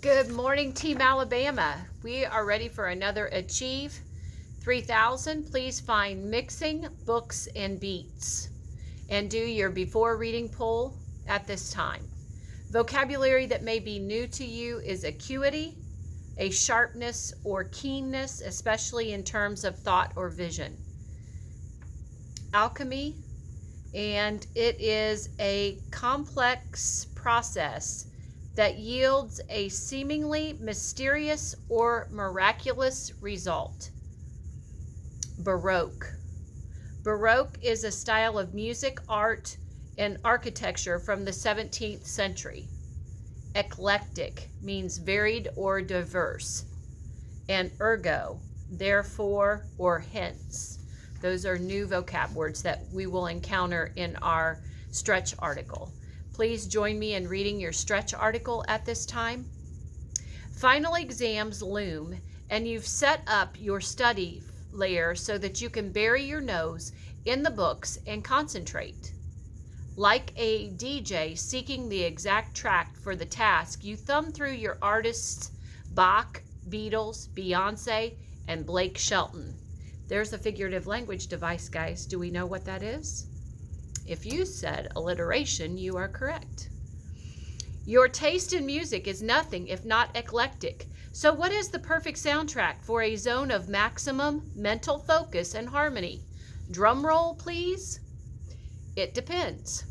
Good morning, Team Alabama. We are ready for another Achieve 3000. Please find mixing, books, and beats, and do your before reading poll at this time. Vocabulary that may be new to you is acuity, a sharpness or keenness, especially in terms of thought or vision. Alchemy, and it is a complex process that yields a seemingly mysterious or miraculous result. Baroque. Baroque is a style of music, art, and architecture from the 17th century. Eclectic means varied or diverse. And ergo, therefore or hence. Those are new vocab words that we will encounter in our stretch article. Please join me in reading your stretch article at this time. Final exams loom, and you've set up your study layer so that you can bury your nose in the books and concentrate. Like a DJ seeking the exact track for the task, you thumb through your artists Bach, Beatles, Beyonce, and Blake Shelton. There's a figurative language device, guys. Do we know what that is? If you said alliteration, you are correct. Your taste in music is nothing if not eclectic. So what is the perfect soundtrack for a zone of maximum mental focus and harmony? Drum roll, please. It depends.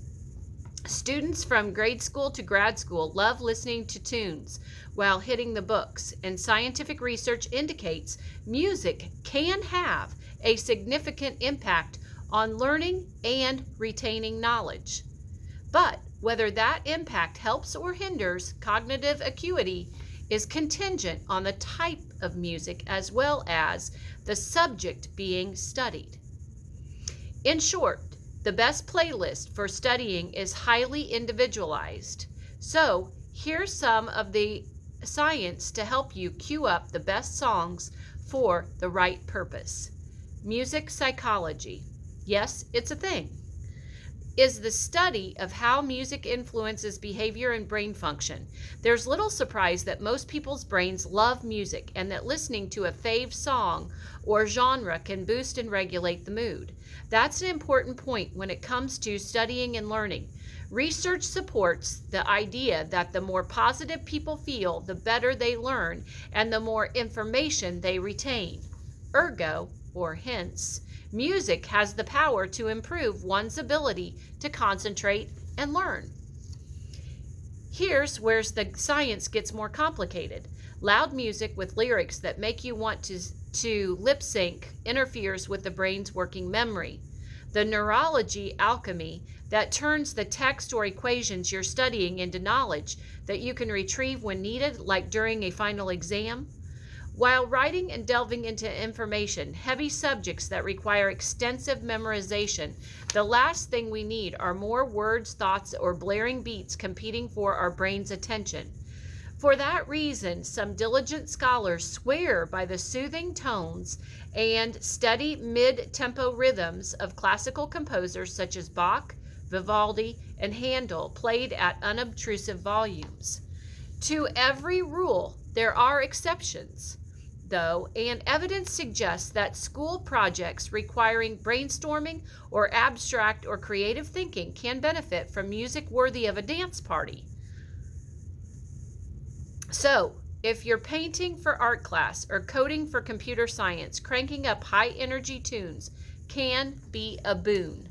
Students from grade school to grad school love listening to tunes while hitting the books, and scientific research indicates music can have a significant impact on learning and retaining knowledge. But whether that impact helps or hinders cognitive acuity is contingent on the type of music as well as the subject being studied. In short, the best playlist for studying is highly individualized. So here's some of the science to help you cue up the best songs for the right purpose. Music psychology. Yes, it's a thing. Is the study of how music influences behavior and brain function. There's little surprise that most people's brains love music and that listening to a fave song or genre can boost and regulate the mood. That's an important point when it comes to studying and learning. Research supports the idea that the more positive people feel, the better they learn and the more information they retain. Ergo, or hence, music has the power to improve one's ability to concentrate and learn. Here's where the science gets more complicated. Loud music with lyrics that make you want to lip sync interferes with the brain's working memory. The neurology alchemy that turns the text or equations you're studying into knowledge that you can retrieve when needed, like during a final exam. While writing and delving into information, heavy subjects that require extensive memorization, the last thing we need are more words, thoughts, or blaring beats competing for our brain's attention. For that reason, some diligent scholars swear by the soothing tones and steady mid-tempo rhythms of classical composers such as Bach, Vivaldi, and Handel, played at unobtrusive volumes. To every rule, there are exceptions, though, and evidence suggests that school projects requiring brainstorming or abstract or creative thinking can benefit from music worthy of a dance party. So, if you're painting for art class or coding for computer science, cranking up high energy tunes can be a boon.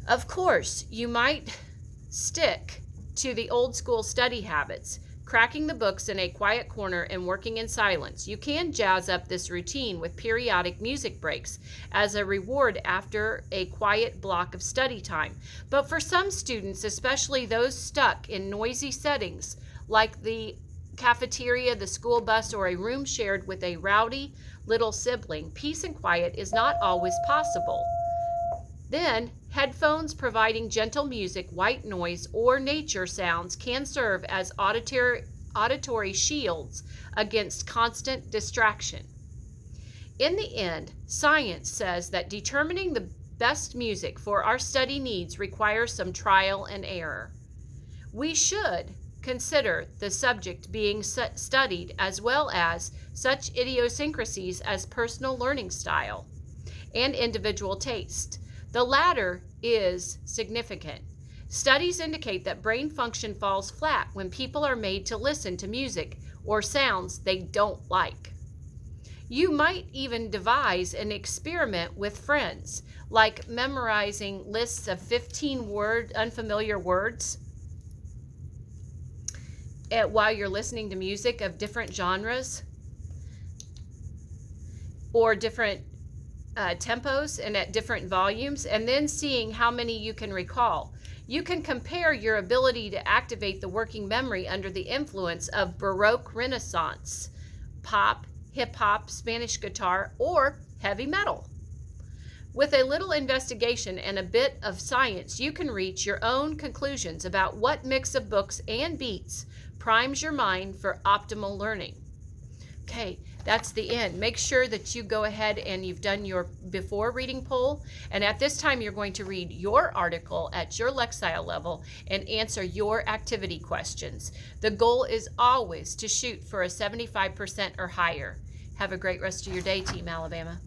Of course, you might stick to the old school study habits, cracking the books in a quiet corner and working in silence. You can jazz up this routine with periodic music breaks as a reward after a quiet block of study time. But for some students, especially those stuck in noisy settings like the cafeteria, the school bus, or a room shared with a rowdy little sibling, peace and quiet is not always possible. Then, headphones providing gentle music, white noise, or nature sounds can serve as auditory shields against constant distraction. In the end, science says that determining the best music for our study needs requires some trial and error. We should consider the subject being studied as well as such idiosyncrasies as personal learning style and individual taste. The latter is significant. Studies indicate that brain function falls flat when people are made to listen to music or sounds they don't like. You might even devise an experiment with friends, like memorizing lists of 15 unfamiliar words while you're listening to music of different genres or different tempos and at different volumes, and then seeing how many you can recall. You can compare your ability to activate the working memory under the influence of Baroque Renaissance, pop, hip-hop, Spanish guitar, or heavy metal. With a little investigation and a bit of science, you can reach your own conclusions about what mix of books and beats primes your mind for optimal learning. Okay, that's the end. Make sure that you go ahead and you've done your before reading poll, and at this time you're going to read your article at your Lexile level and answer your activity questions. The goal is always to shoot for a 75% or higher. Have a great rest of your day, Team Alabama.